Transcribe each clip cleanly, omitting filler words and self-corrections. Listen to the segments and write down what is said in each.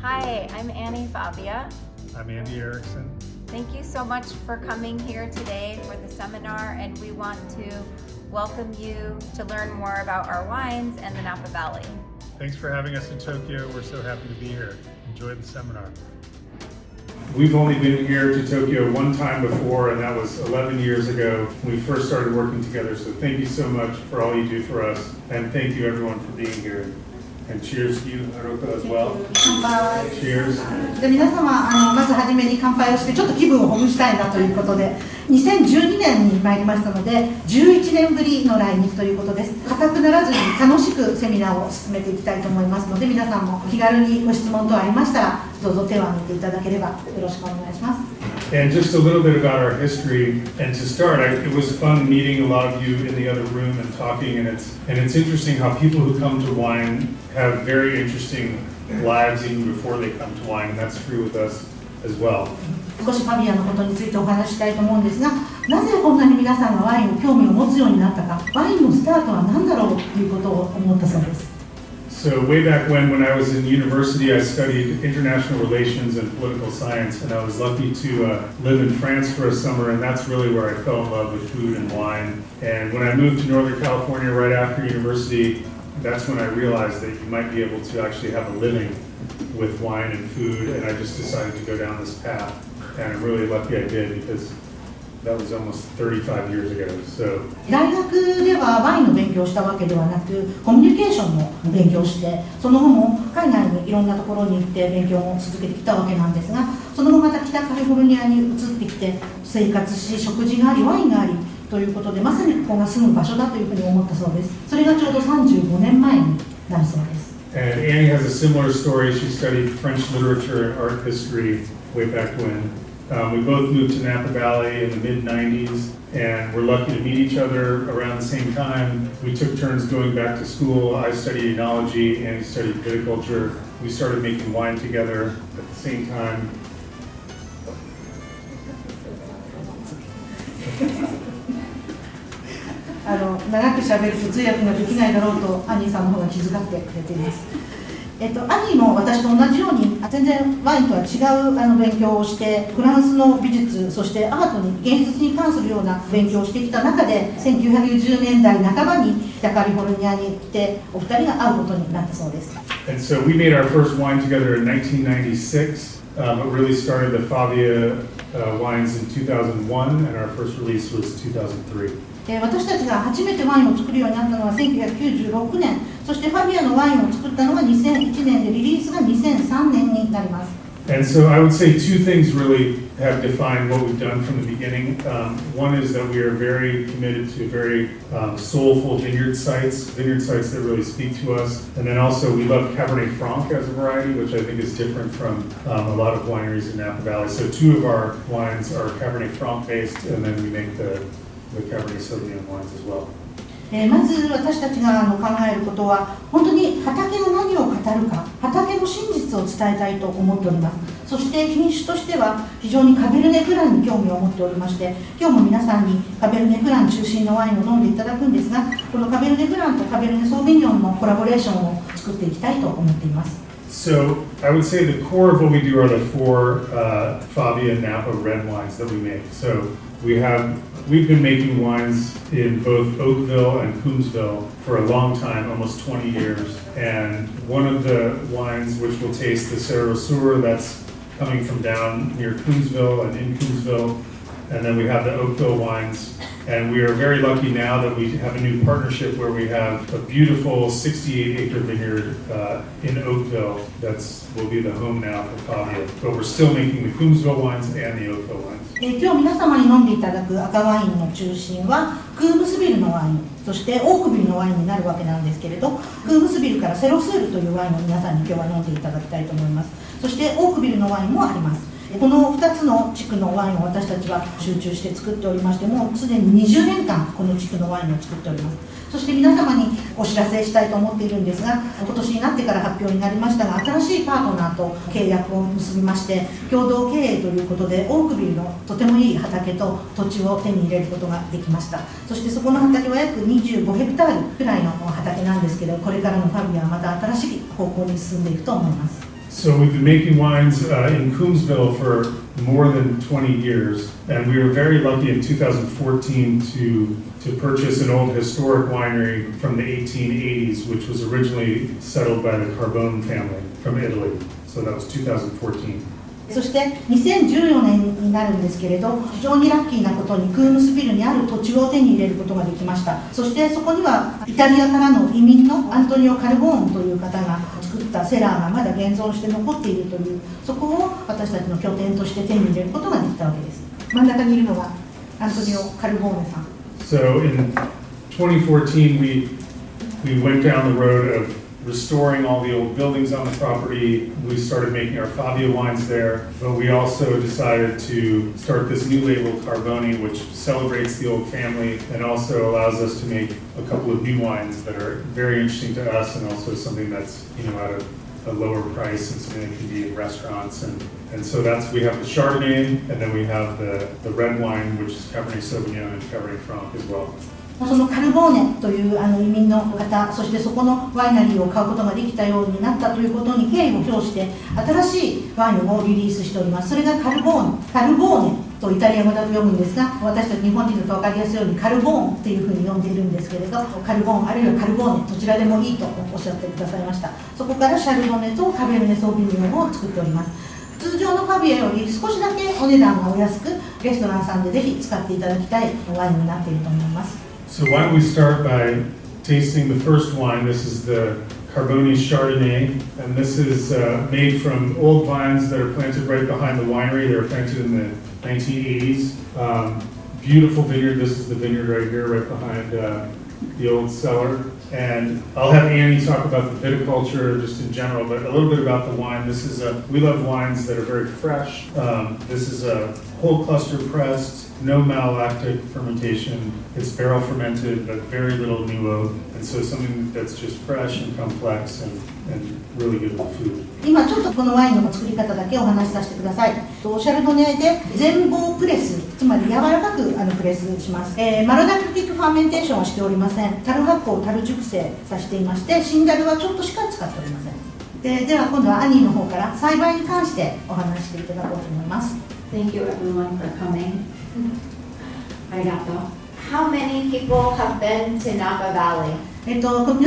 Hi, I'm Annie Favia. I'm Andy Erickson. Thank you so much for coming here today for the seminar, and we want to welcome you to learn more about our wines and the Napa Valley. Thanks for having us in Tokyo. We're so happy to be here. Enjoy the seminar. We've only been here to Tokyo one time before, and that was 11 years ago when we first started working together. So thank you so much for all you do for us, and thank you everyone for being here. And cheers to you, Haruka, as well. 乾杯。 Cheers. で皆様まずはじめに乾杯をしてちょっと気分をほぐしたいなということで2012年に参りましたので11年ぶりの来日ということです。固くならずに楽しくセミナーを進めていきたいと思いますので皆さんも気軽にご質問等ありましたらどうぞ手を挙げていただければよろしくお願いします。 And just a little bit about our history. And to start, it was fun meeting a lot of you in the other room and talking. And it's interesting how people who come to wine have very interesting lives even before they come to wine. And that's true with us as well. 少しファビアのことについてお話ししたいと思うんですが、なぜこんなに皆さんがワインに興味を持つようになったか、ワインのスタートは何だろうということを思ったそうです。 So way back when I was in university, I studied international relations and political science, and I was lucky to live in France for a summer, and that's really where I fell in love with food and wine. And when I moved to Northern California right after university, that's when I realized that you might be able to actually have a living with wine and food, and I just decided to go down this path. And I'm really lucky I did because that was almost 35 years ago. So 大学ではワインの勉強をしたわけではなくコミュニケーションの勉強をしてその後も海外にいろんなところに行って勉強を続けてきたわけなんですがその後また北カリフォルニアに移ってきて生活し食事がありワインがありということでまさにここが住む場所だというふうに思ったそうです。それがちょうど35年前になるそうです。 And Annie has a similar story. She studied French literature and art history way back when. We both moved to Napa Valley in the mid-90s, and we're lucky to meet each other around the same time. We took turns going back to school. I studied enology, and he studied viticulture. We started making wine together at the same time. 長く喋ると通訳ができないだろうとアニーさんの方が気遣ってくれています。アニーも私と同じように全然ワインとは違う勉強をしてフランスの美術そしてアートに芸術に関するような勉強をしてきた中で1990年代半ばに北カリフォルニアに来てお二人が会うことになったそうです。 And so we made our first wine together in 1996, but really started the Favia Wines in 2001, and our first release was 2003. 私たちが初めてワインを作るようになったのは1996年そしてファビアのワインを作ったのは2001年でリリースが2003年になります。 And so I would say two things really have defined what we've done from the beginning. One is that we are very committed to very soulful vineyard sites that really speak to us. And then also we love Cabernet Franc as a variety, which I think is different from a lot of wineries in Napa Valley. So two of our wines are Cabernet Franc based, and then we make the Cabernet Sauvignon wines as well. まず私たちが考えることは本当に畑が何を語るか畑の真実を伝えたいと思っております。そして品種としては非常にカベルネフランに興味を持っておりまして今日も皆さんにカベルネフラン中心のワインを飲んでいただくんですがこのカベルネフランとカベルネソービニョンのコラボレーションを作っていきたいと思っています。 So I would say the core of what we do are the four Favia Napa red wines that we make. So we've been making wines in both Oakville and Coombsville for a long time, almost 20 years. And one of the wines which we'll taste, the Cerro Sur, that's coming from down near Coombsville and in Coombsville. And then we have the Oakville wines. And we are very lucky now that we have a new partnership where we have a beautiful 68-acre vineyard in Oakville that will be the home now for Favia. But we're still making the Coombsville wines and the Oakville wines. 今日皆様に飲んでいただく赤ワインの中心はクームスビルのワインそしてオークビルのワインになるわけなんですけれどクームスビルからセロスールというワインを皆さんに今日は飲んでいただきたいと思います。そしてオークビルのワインもあります。この2つの地区のワインを私たちは集中して作っておりましてもうすでに20年間この地区のワインを作っております。そして皆様にお知らせしたいと思っているんですが今年になってから発表になりましたが新しいパートナーと契約を結びまして共同経営ということでオークビルのとてもいい畑と土地を手に入れることができました。そしてそこの畑は約25ヘクタールくらいの畑なんですけどこれからのファビアはまた新しい方向に進んでいくと思います。So we've been making wines in Coombsville for more than 20 years, and we were very lucky in 2014 to purchase an old historic winery from the 1880s, which was originally settled by the Carbone family from Italy. So that was 2014. そして2014年になるんですけれど、非常にラッキーなことにクームスビルにある土地を手に入れることができました。そしてそこにはイタリアからの移民のアントニオ・カルボーンという方が作ったセラーがまだ現存して残っているという、そこを私たちの拠点として手に入れることができたわけです。真ん中にいるのがアントニオ・カルボーネさん。So in 2014 we went down the road of restoring all the old buildings on the property. We started making our Favia wines there, but we also decided to start this new label, Carbone, which celebrates the old family and also allows us to make a couple of new wines that are very interesting to us and also something that's, at a lower price and something that can be in restaurants. And so we have the Chardonnay, and then we have the red wine, which is Cabernet Sauvignon and Cabernet Franc as well. そのカルボーネという移民の方、そしてそこのワイナリーを買うことができたようになったということに敬意を表して新しいワインをリリースしております。それがカルボーネとイタリア語だと読むんですが、私たち日本人だと分かりやすいようにカルボーンっていうふうに呼んでいるんですけれど、カルボーンあるいはカルボーネどちらでもいいとおっしゃってくださいました。そこからシャルドネとカベルネ・ソービニョンを作っております。通常のファビアより少しだけお値段がお安く、レストランさんでぜひ使っていただきたいワインになっていると思います。So why don't we start by tasting the first wine. This is the Carbone Chardonnay, and this is made from old vines that are planted right behind the winery. They were planted in the 1980s. Beautiful vineyard. This is the vineyard right here, right behind the old cellar. And I'll have Annie talk about the viticulture just in general, but a little bit about the wine. We love wines that are very fresh. This is a whole cluster pressed, no malolactic fermentation. It's barrel fermented, but very little new oak. And so something that's just fresh and complex and really good with food. 今ちょっとこのワインの作り方だけお話しさせてください。シャルドネで全棒プレス、つまり柔らかくプレスします。マロダクティックファーメンテーションはしておりません。樽発酵、樽熟成させていまして、新樽はちょっとしか使っておりません。では今度はアニーの方から栽培に関してお話していただこうと思います。Thank you everyone for coming. Arigato. How many people have been to Napa Valley? 皆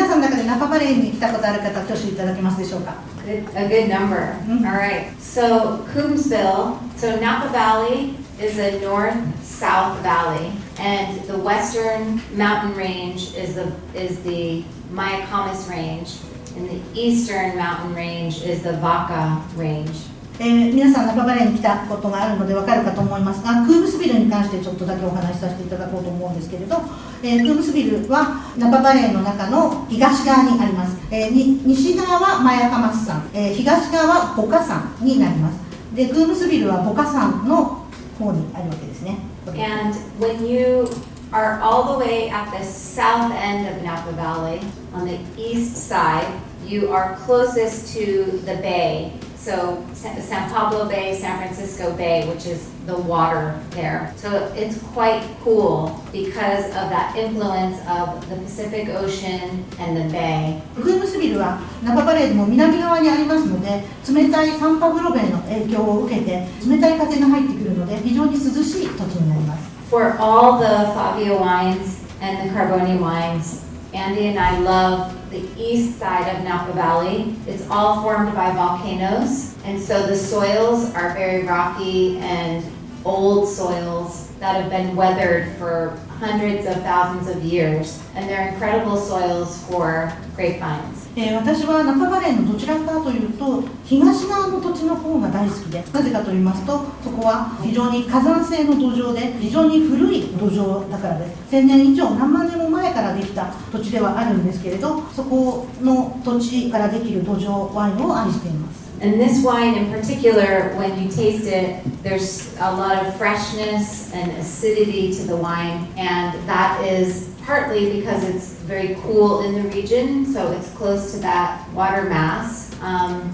さんの中でナパバレーに来たことある方、挙手いただけますでしょうか。A good number. All right. So Coombsville. So Napa Valley is a north-south valley, and the western mountain range is the Mayacamas range, and the eastern mountain range is the Vaca range. 皆さんナパバレーに来たことがあるので分かるかと思いますが、クームスビルに関してちょっとだけお話しさせていただこうと思うんですけれど、クームスビルはナパバレーの中の東側にあります。西側はマヤカマス山、東側はボカ山になります。で、クームスビルはボカ山の方にあるわけですね。And when you are all the way at the south end of Napa Valley, on the east side, you are closest to the bay. So San Pablo Bay, San Francisco Bay, which is the water there. So it's quite cool because of that influence of the Pacific Ocean and the bay. クームスビルはナパバレーの南側にありますので、冷たいサンパブロベイの影響を受けて冷たい風が入ってくるので非常に涼しい土地になります。For all the Favia wines and the Carbone wines, Andy and I love the east side of Napa Valley. It's all formed by volcanoes, and so the soils are very rocky and old soils that have been weathered for hundreds of thousands of years, and they're incredible soils for grapevines. 私はナパバレーのどちらかというと東側の土地の方が大好きで、なぜかと言いますとそこは非常に火山性の土壌で非常に古い土壌だからです。1000年以上何万年も前からできた土地ではあるんですけれど、そこの土地からできる土壌ワインを愛しています。And this wine in particular, when you taste it, there's a lot of freshness and acidity to the wine, and that is partly because it's very cool in the region, so it's close to that water mass.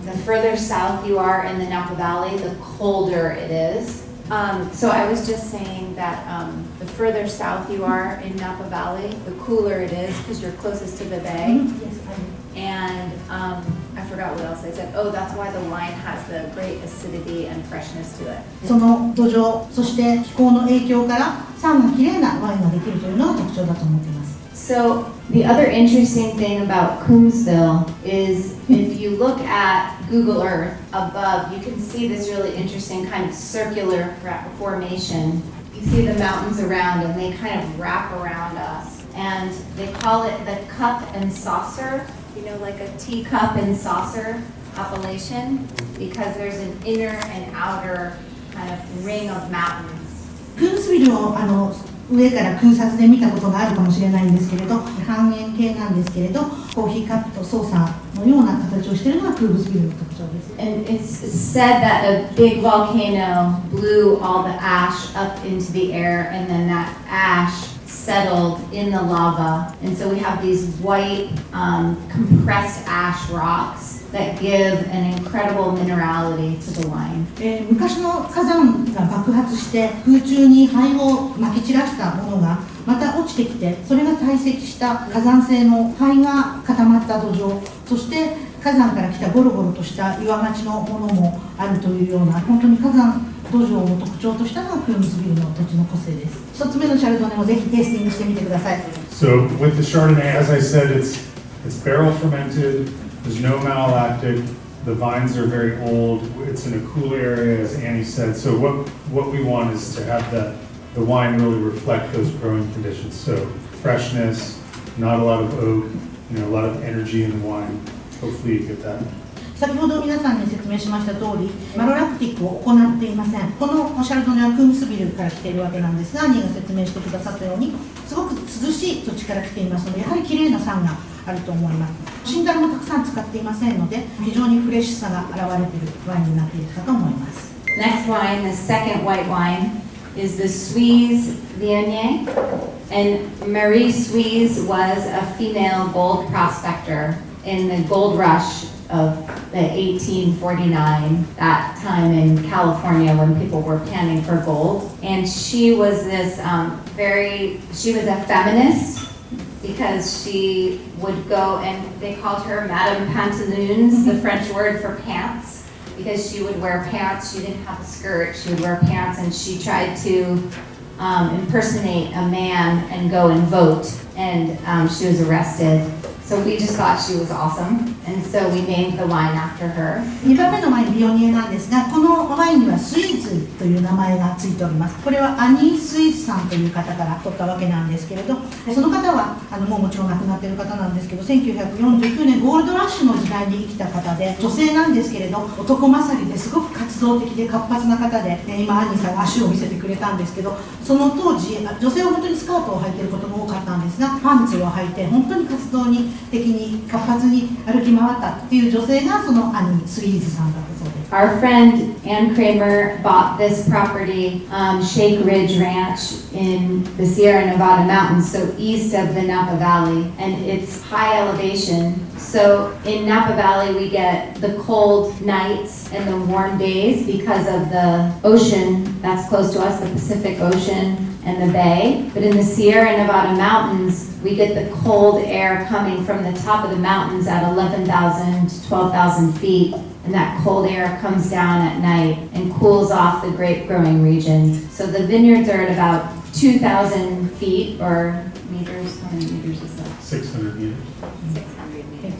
The further south you are in the Napa Valley, the colder it is. So I was just saying that the further south you are in Napa Valley, the cooler it is because you're closest to the bay. Yes, And I forgot what else I said. Oh, that's why the wine has the great acidity and freshness to it. その土壌、そして気候の影響から酸がきれいなワインができるというのが特徴だと思っています。So the other interesting thing about Coombsville is if you look at Google Earth above, you can see this really interesting kind of circular formation. You see the mountains around and they kind of wrap around us. And they call it the cup and saucer, you know, like a teacup and saucer appellation, because there's an inner and outer kind of ring of mountains. クームスビルを上から空撮で見たことがあるかもしれないんですけれど、半円形なんですけれど、コーヒーカップとソーサーのような形をしているのがクームスビルの特徴です。And it's said that a big volcano blew all the ash up into the air, and then that ash settled in the lava. And so we have these white compressed ash rocks that give an incredible minerality to the wine. 昔の火山が爆発して空中に灰をまき散らしたものがまた落ちてきて、それが堆積した火山性の灰が固まった土壌、そして火山から来たゴロゴロとした岩鉢のものもあるというような、本当に火山土壌を特徴としたのがクームスビルの土地の個性です。一つ目のシャルドネをぜひテイスティングしてみてください。 So with the Chardonnay, as I said, it's barrel fermented. There's no malolactic. The vines are very old. It's in a cool area, as Annie said. So what we want is to have the wine really reflect those growing conditions. So freshness, not a lot of oak, a lot of energy in the wine. Hopefully you get that. 先ほど皆さんに説明しました通り、マロラクティックを行っていません。このシャルドネはクームスビルから来ているわけなんですが、アニーが説明してくださったように、すごく涼しい土地から来ていますので、やはりきれいな酸があると思います。シンダルもたくさん使っていませんので、非常にフレッシュさが現れているワインになっているかと思います。Next wine, the second white wine, is the Suisse Viognier. And Marie Suisse was a female gold prospector in the gold rush of the 1849, that time in California when people were panning for gold. And she was this she was a feminist because she would go, and they called her Madame Pantaloons, the French word for pants, because she would wear pants. She didn't have a skirt, she would wear pants, and she tried to impersonate a man and go and vote, and she was arrested. So we just thought she was awesome, and so we named the wine after her. 2番目のワイン、ビオニエなんですが、このワインにはスイーツという名前がついております。これはアニー・スイーツさんという方から取ったわけなんですけれど、その方はもちろん亡くなっている方なんですけど、1949年ゴールドラッシュの時代に生きた方で、女性なんですけれど、男勝りですごく活動的で活発な方で、今アニーさんが足を見せてくれたんですけど、その当時女性は本当にスカートを履いていることも多かったんですが、パンツを履いて本当に活動的に活発に歩き回ったっていう女性がそのアニー・スイーズさんだったそうです。Our friend Ann Kramer bought this property, Shake Ridge Ranch in the Sierra Nevada mountains, so east of the Napa Valley, and it's high elevation. So in Napa Valley we get the cold nights and the warm days because of the ocean that's close to us, the Pacific Ocean and the bay. But in the Sierra Nevada mountains, we get the cold air coming from the top of the mountains at 11,000 to 12,000 feet. And that cold air comes down at night and cools off the grape growing region. So the vineyards are at about 2,000 feet or meters. How many meters is that? 600 meters. 600 meters.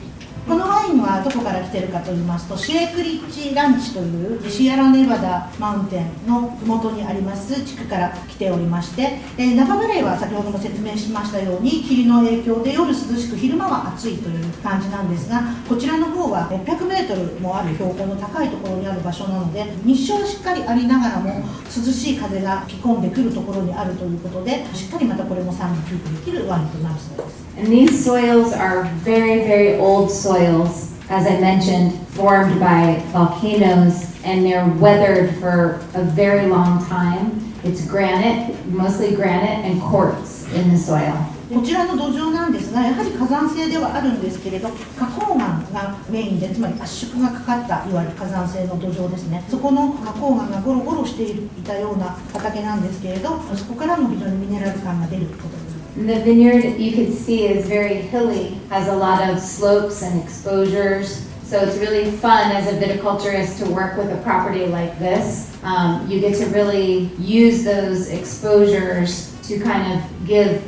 このワインはどこから来てるかと言いますと、シェイクリッジランチというシエラネバダマウンテンの麓にあります地区から来ておりまして、ナパバレーは先ほども説明しましたように霧の影響で夜涼しく昼間は暑いという感じなんですが、こちらの方は600メートルもある標高の高いところにある場所なので、日照はしっかりありながらも涼しい風が吹き込んでくるところにあるということで、しっかりまたこれも酸がキープできるワインとなるそうです。And these soils are very, very old soils, as I mentioned, formed by volcanoes, and they're weathered for a very long time. It's granite, mostly granite and quartz in the soil. こちらの土壌なんですが、やはり火山性ではあるんですけれど、花崗岩がメインで、つまり圧縮がかかったいわゆる火山性の土壌ですね。そこの花崗岩がゴロゴロしていたような畑なんですけれど、そこからも非常にミネラル感が出ることです。The vineyard, you can see, is very hilly, has a lot of slopes and exposures. So it's really fun as a viticulturist to work with a property like this. You get to really use those exposures to kind of give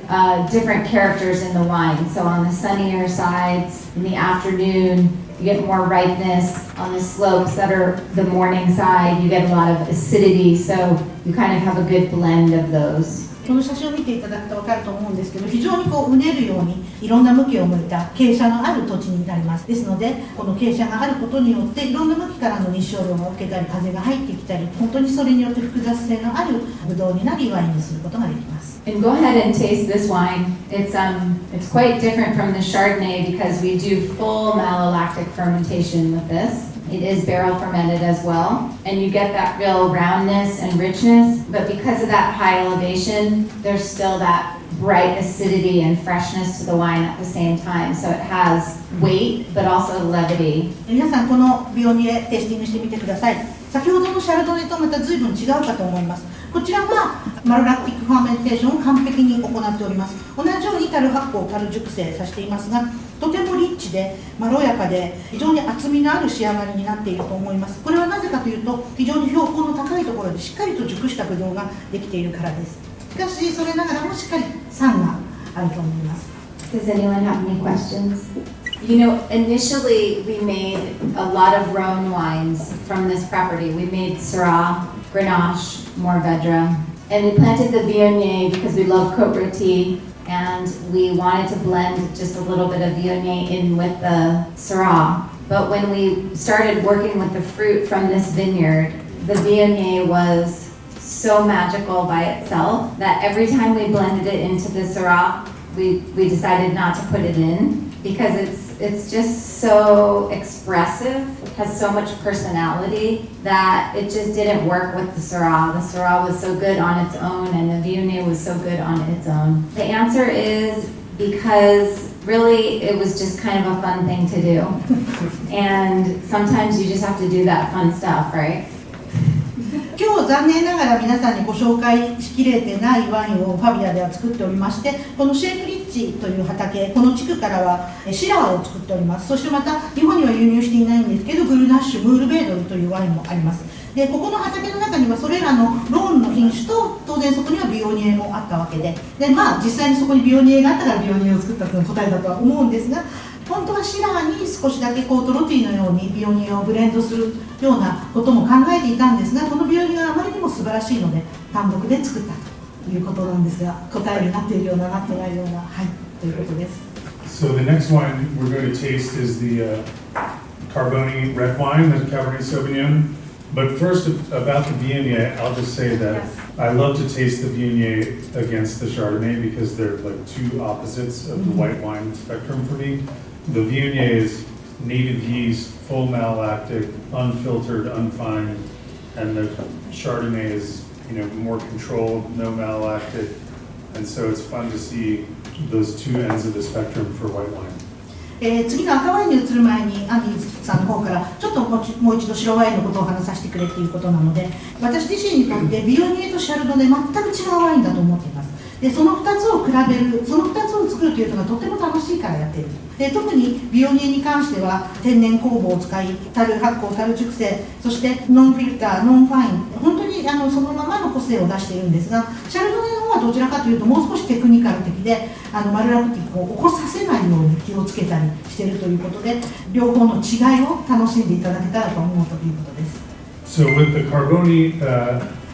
different characters in the wine. So on the sunnier sides, in the afternoon, you get more ripeness. On the slopes that are the morning side, you get a lot of acidity. So you kind of have a good blend of those. この写真を見ていただくと分かると思うんですけど、非常にうねるようにいろんな向きを向いた傾斜のある土地になります。ですので、この傾斜があることによっていろんな向きからの日照量が受けたり風が入ってきたり、本当にそれによって複雑性のあるブドウになりワインにすることができます。And go ahead and taste this wine. It's quite different from the Chardonnay because we do full malolactic fermentation with this. It is barrel fermented as well, and you get that real roundness and richness, but because of that high elevation, there's still that bright acidity and freshness to the wine at the same time. So it has weight, but also levity. 皆さんこのビオニエテイスティングしてみてください。先ほどのシャルドネとまた随分違うかと思います。こちらはマロラクティックファーメンテーションを完璧に行っております。同じように樽発酵、樽熟成させていますが、とてもリッチでまろやかで非常に厚みのある仕上がりになっていると思います。これはなぜかというと、非常に標高の高いところでしっかりと熟したブドウができているからです。しかしそれながらもしっかり酸があると思います。Does anyone have any questions? You know, initially we made a lot of Rhone wines from this property. We made Syrah, Grenache, Mourvedre, and we planted the Viognier because we love Côte Rôtie, and we wanted to blend just a little bit of Viognier in with the Syrah. But when we started working with the fruit from this vineyard, the Viognier was so magical by itself that every time we blended it into the Syrah, we decided not to put it in because it's just so expressive, has so much personality that it just didn't work with the Syrah. The Syrah was so good on its own and the Viognier was so good on its own. The answer is because really it was just kind of a fun thing to do. And sometimes you just have to do that fun stuff, right? 今日残念ながら皆さんにご紹介しきれてないワインをファビアでは作っておりまして、このシェークリッチという畑、この地区からはシラーを作っております。そしてまた日本には輸入していないんですけど、グルナッシュ、ムールベードルというワインもあります。で、ここの畑の中にはそれらのローンの品種と当然そこにはビオニエもあったわけで、実際にそこにビオニエがあったからビオニエを作ったという答えだとは思うんですが、本当はシラーに少しだけトロティのようにビオニエをブレンドするようなことも考えていたんですが、このビオニエはあまりにも素晴らしいので単独で作ったということなんですが、答えになっているようななってないような、はい、ということです。So the next wine we're going to taste is the Carboni red wine, the Cabernet Sauvignon. But first, about the Viognier, I'll just say that I love to taste the Viognier against the Chardonnay because they're like two opposites of the white wine spectrum for me. The Viognier is native yeast, full malolactic, unfiltered, unfined, and the Chardonnay is, more controlled, no malolactic, and so it's fun to see those two ends of the spectrum for white wine. 次の赤ワインに移る前にアンディさんの方からちょっともう一度白ワインのことを話させてくれっていうことなので、私自身にとってビオニエとシャルドネ全く違うワインだと思っています。でその2つを比べる、その2つを作るというのがとても楽しいからやっている。で特にビオニエに関しては天然酵母を使い、樽発酵、樽熟成、そしてノンフィルター、ノンファイン、本当にそのままの個性を出しているんですが、シャルドネの方はどちらかというともう少しテクニカル的でマルラクティックを起こさせないように気をつけたりしているということで、両方の違いを楽しんでいただけたらと思うということです。So with the Carboni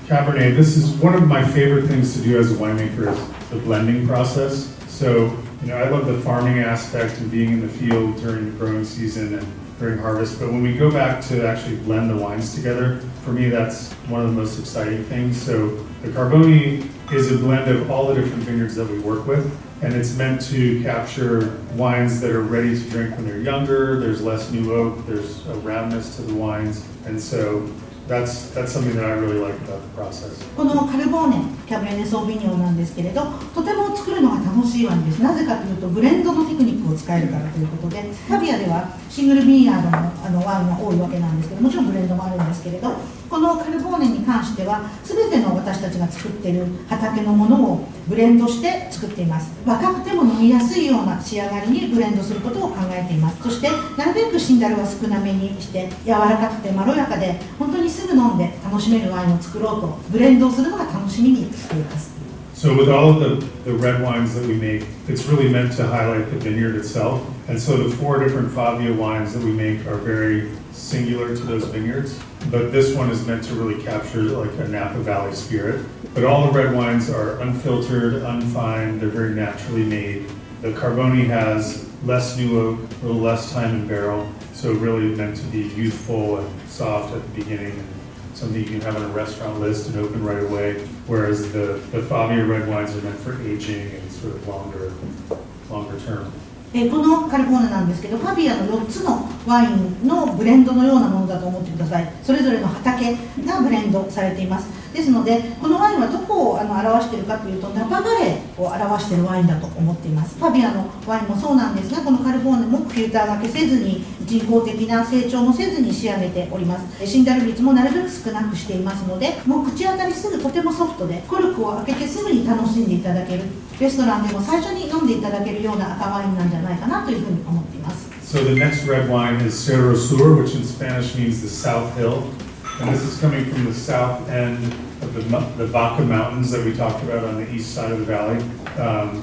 Cabernet, this is one of my favorite things to do as a winemaker is the blending process. So, I love the farming aspect and being in the field during the growing season and during harvest. But when we go back to actually blend the wines together, for me, that's one of the most exciting things. So the Carboni is a blend of all the different vineyards that we work with. And it's meant to capture wines that are ready to drink when they're younger. There's less new oak. There's a roundness to the wines. And so that's something that I really like about the process. このカルボーネ、キャベネソービニョンなんですけれど、とても作るのが楽しいワインです。なぜかというと、ブレンドのテクニックを使えるからということで、ファビアではシングルビニヤードのワインが多いわけなんですけど、もちろんブレンドもあるんですけれど、こののカルボーネに関しては全ての私たちが作っている畑のものをブレンドして作っています。若くても飲みやすいような仕上がりにブレンドすることを考えています。そしてなるべくシンダルは少なめにして柔らかくてまろやかで本当にすぐ飲んで楽しめるワインを作ろうとブレンドをするのが楽しみにしています。So with all of the red wines that we make, it's really meant to highlight the vineyard itself. And so the 4 different Favia wines that we make are very singular to those vineyards. But this one is meant to really capture like a Napa Valley spirit. But all the red wines are unfiltered, unfined, they're very naturally made. The Carboni has less new oak, a little less time in barrel. So really meant to be youthful and soft at the beginning. Something you can have on a restaurant list and open right away, whereas the Favia red wines are meant for aging and sort of longer term. このカルボーネなんですけど、ファビアの4つのワインのブレンドのようなものだと思ってください。それぞれの畑がブレンドされています。ですので、このワインはどこを表しているかというと、ナパバレーを表しているワインだと思っています。ファビアのワインもそうなんですが、このカルボーネもフィルターがけせずに、人工的な成長もせずに仕上げております。シンダル率もなるべく少なくしていますので、もう口当たりすぐとてもソフトで、コルクを開けてすぐに楽しんでいただける、レストランでも最初に飲んでいただけるような赤ワインなんじゃないかなというふうに思っています。So the next red wine is Cerro Sur, which in Spanish means the South Hill. And this is coming from the south end of the Vaca Mountains that we talked about on the east side of the valley.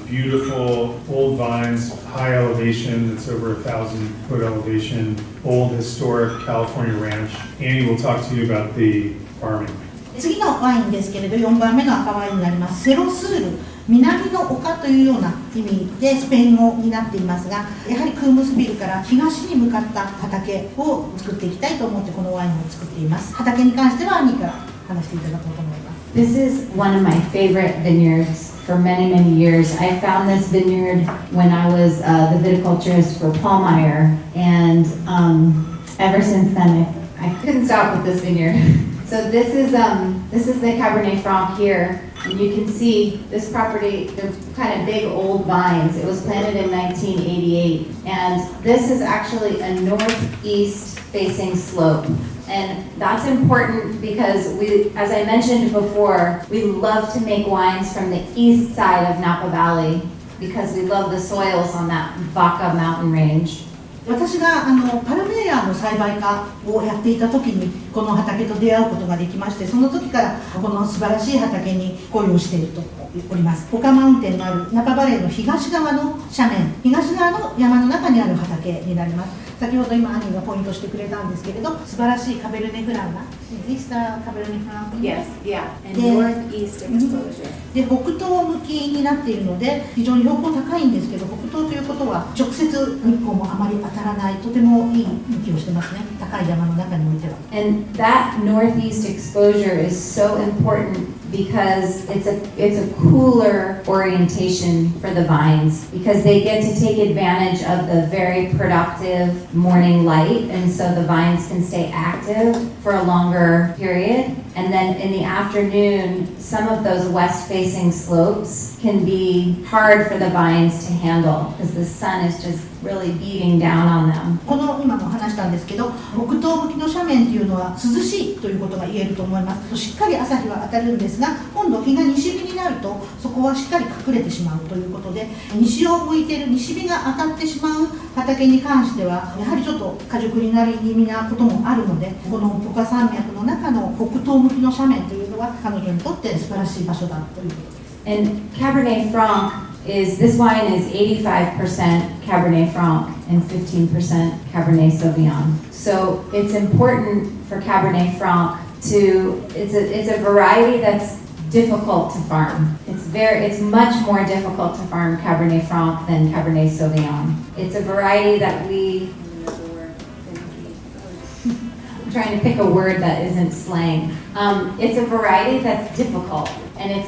Beautiful old vines, high elevation, it's over 1,000-foot elevation, old historic California ranch. Annie will talk to you about the farming. 次のワインですけれど、4番目の赤ワインになります。セロスール、南の丘というような意味でスペイン語になっていますが、やはりクームスビルから東に向かった畑を作っていきたいと思ってこのワインを作っています。畑に関してはアニから話していただこうと思います。This is one of my favorite vineyards for many, many years. I found this vineyard when I was the viticulturist for Paulmeyer, and ever since then I couldn't stop with this vineyard. So this is the Cabernet Franc here, and you can see this property, they're kind of big old vines. It was planted in 1988, and this is actually a northeast facing slope. And that's important because we, as I mentioned before, we love to make wines from the east side of Napa Valley because we love the soils on that Vaca mountain range. 私がパルメイヤーの栽培家をやっていた時にこの畑と出会うことができまして、その時からこの素晴らしい畑に恋をしているとおります。オカマウンテンのあるナパバレーの東側の斜面、東側の山の中にある畑になります。先ほど今アニーがポイントしてくれたんですけれど、素晴らしいカベルネフランがイースターカベルネフラン Yes, yeah, and northeast exposure. で北東向きになっているので非常に標高高いんですけど、北東ということは直接日光もあまり当たらない、とてもいい向きをしてますね、高い山の中においては。And that northeast exposure is so important because it's a cooler orientation for the vines because they get to take advantage of the very productive morning light, and so the vines can stay active for a longer period. And then in the afternoon, some of those west-facing slopes can be hard for the vines to handle because the sun is just really beating down on them. この今も話したんですけど、北東向きの斜面というのは涼しいということが言えると思います。しっかり朝日は当たるんですが、今度日が西日になるとそこはしっかり隠れてしまうということで、西を向いている西日が当たってしまう畑に関してはやはりちょっと果熟になり気味なこともあるので、このポカ山脈の中の北東向きの斜面というのは彼女にとって素晴らしい場所だということです。And Cabernet Franc this wine is 85% Cabernet Franc and 15% Cabernet Sauvignon. So it's important for Cabernet Franc it's a variety that's difficult to farm. It's much more difficult to farm Cabernet Franc than Cabernet Sauvignon. It's a variety that I'm trying to pick a word that isn't slang. It's a variety that's difficult, and it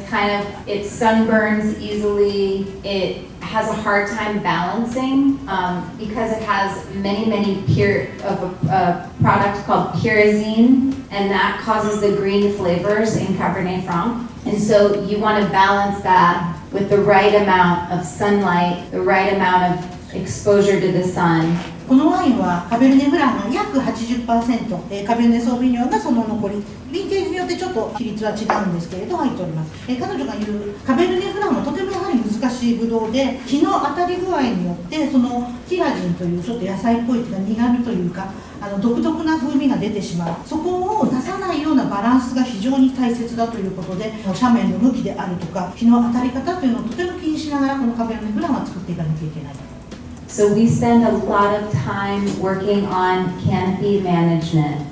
sunburns easily. It has a hard time balancing because it has many of a product called pyrazine, and that causes the green flavors in Cabernet Franc. And so you want to balance that with the right amount of sunlight, the right amount of exposure to the sun, このワインはカベルネフランの約 80%、カベルネソーヴィニョンがその残り、ヴィンテージによってちょっと比率は違うんですけれど入っております。彼女が言うカベルネフランはとてもやはり難しいブドウで、日の当たり具合によってそのティアジンというちょっと野菜っぽいというか苦味というか独特な風味が出てしまう、そこを出さないようなバランスが非常に大切だということで、斜面の向きであるとか日の当たり方というのをとても気にしながらこのカベルネフランは作っていかなきゃいけない。So we spend a lot of time working on canopy management.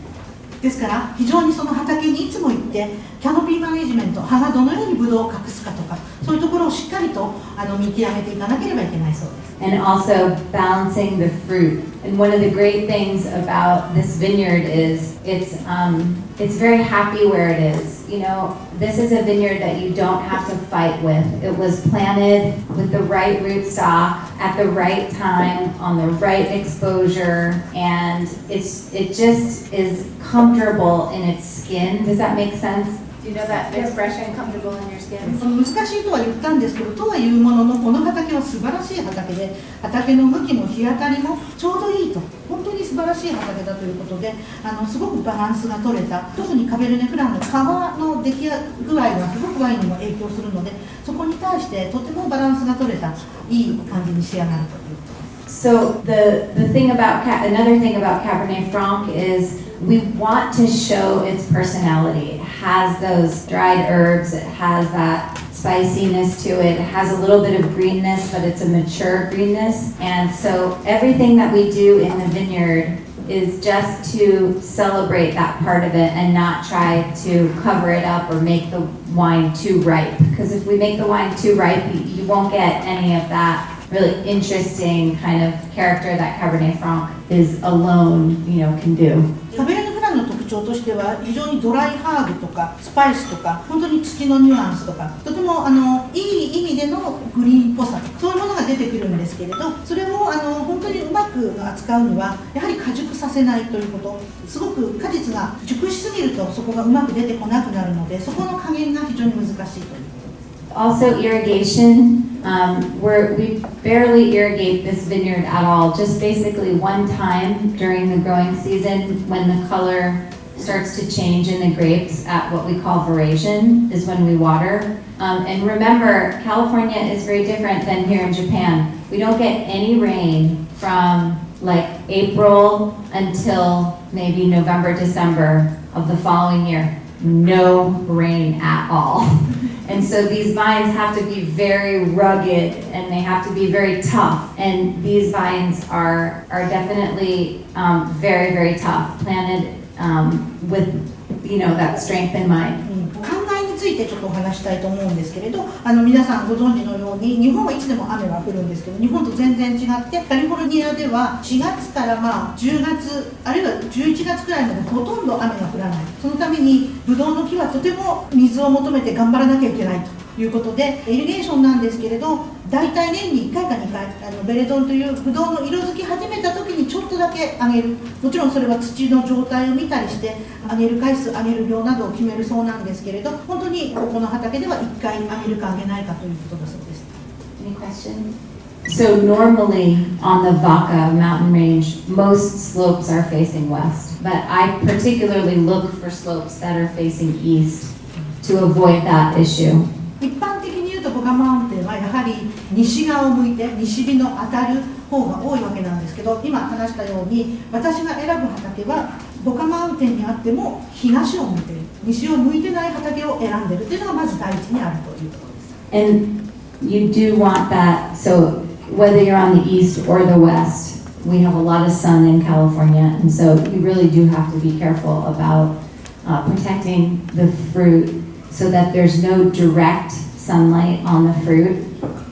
ですから非常にその畑にいつも行ってキャノピーマネジメント、葉がどのようにブドウを隠すかとか、そういうところをしっかりと見極めていかなければいけないそうです。And also balancing the fruit. And one of the great things about this vineyard is it's very happy where it is. You know, this is a vineyard that you don't have to fight with. It was planted with the right rootstock at the right time on the right exposure, and it just is comfortable in its skin. Does that make sense? Do you know that expression, comfortable in your skin? 難しいとは言ったんですけど、とはいうもののこの畑は素晴らしい畑で、畑の向きも日当たりもちょうどいいと、本当に素晴らしい畑だということで、すごくバランスが取れた、特にカベルネフランの皮の出来具合がすごくワインにも影響するので、そこに対してとてもバランスが取れたいい感じに仕上がるという。So the thing about another thing about Cabernet Franc is we want to show its personality. It has those dried herbs, it has that spiciness to it, it has a little bit of greenness, but it's a mature greenness. And so everything that we do in the vineyard is just to celebrate that part of it and not try to cover it up or make the wine too ripe. Because if we make the wine too ripe, you won't get any of that really interesting kind of character that Cabernet Franc is alone, can do. カベルネフランの特徴としては非常にドライハーブとかスパイスとか本当に土のニュアンスとかとてもいい意味でのグリーンっぽさとかそういうものが出てくるんですけれど、それを本当にうまく扱うにはやはり果熟させないということ、すごく果実が熟しすぎるとそこがうまく出てこなくなるので、そこの加減が非常に難しいということです。Also irrigation, we barely irrigate this vineyard at all, just basically one time during the growing season when the color starts to change in the grapes at what we call veraison is when we water. And remember, California is very different than here in Japan. We don't get any rain from like April until maybe November, December of the following year. No rain at all. And so these vines have to be very rugged and they have to be very tough. And these vines are definitely very, very tough, planted with, that strength in mind. 考えについてちょっとお話したいと思うんですけれど、皆さんご存知のように日本はいつでも雨が降るんですけど、日本と全然違ってカリフォルニアでは4月から10月あるいは11月くらいまでほとんど雨が降らない。そのためにブドウの木はとても水を求めて頑張らなきゃいけないということで、イリゲーションなんですけれど、大体年に1回か2回ベレドンというブドウの色づき始めた時にちょっとだけあげる。もちろんそれは土の状態を見たりしてあげる回数、あげる量などを決めるそうなんですけれど、本当にここの畑では1回あげるかあげないかということだそうです。Any questions? So normally on the Vaca mountain range, most slopes are facing west, but I particularly look for slopes that are facing east to avoid that issue. 一般的に言うとボカマウンテンはやはり西側を向いて西日の当たる方が多いわけなんですけど、今話したように私が選ぶ畑はボカマウンテンにあっても東を向いている、西を向いてない畑を選んでいるというのがまず第一にあるというところです。And you do want that, so whether you're on the east or the west, we have a lot of sun in California, and so you really do have to be careful about protecting the fruit so that there's no direct sunlight on the fruit,